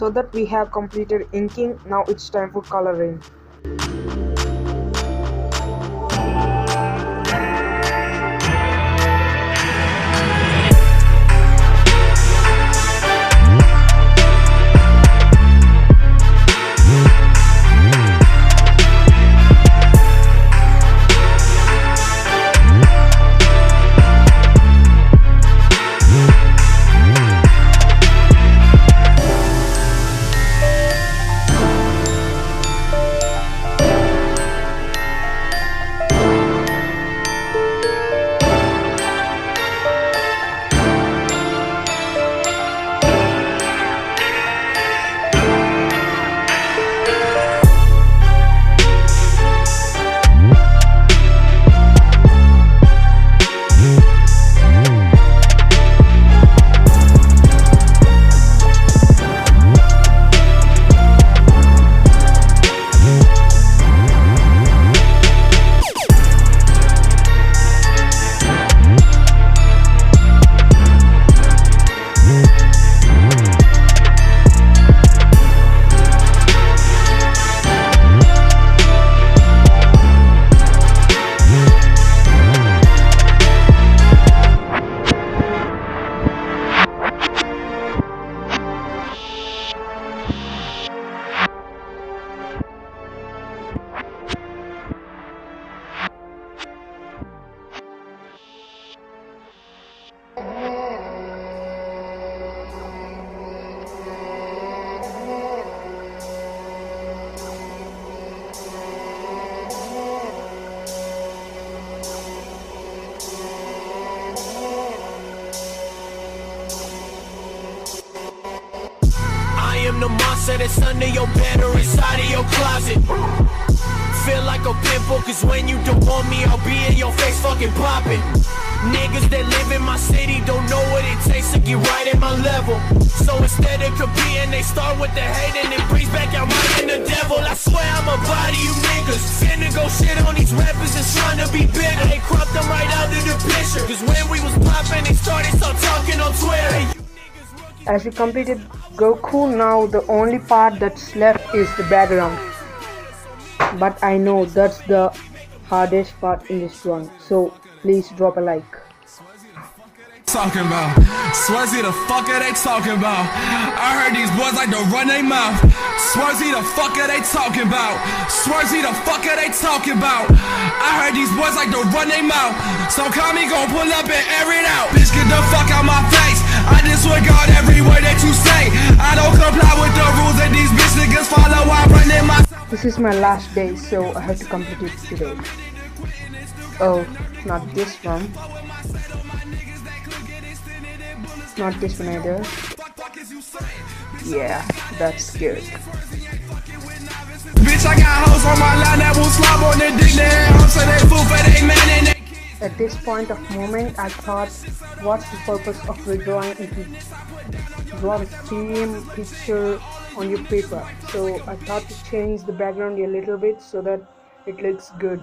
So that we have completed inking, now it's time for coloring. I am the monster that's under your bed or inside of your closet. Feel like a pimple, cause when you don't want me, I'll be in your face fucking popping. Niggas that live in my city don't know what it takes to get right at my level. So instead of competing, they start with the hate and it brings back out my inner devil. I swear I'ma body you niggas. Finna go shit on these rappers that's trying to be bigger. They cropped them right out of the picture, cause when we was popping, they started start talking on Twitter. As we completed Goku, now the only part that's left is the background. But I know that's the hardest part in this one, so please drop a like. Talking about Swearzy, the fuck are they talking about? I heard these boys like to run their mouth. Swearzy, the fuck are they talking about? Swearzy, the fuck are they talking about? I heard these boys like to run their mouth. So call me, gon' pull up and air it out. Bitch, get the fuck out my face. I disregard every word that you say. I don't comply with the rules that these bitch niggas follow. I run in my. This is my last day, so I have to complete it today. Oh, not this one. Not this one either. Yeah, that's good. Bitch, I got hoes on my line that will slob on the dick. They hoes so they fool for they man and they. At this point of moment, I thought, what's the purpose of redrawing if you draw the same picture on your paper? So I thought to change the background a little bit so that it looks good.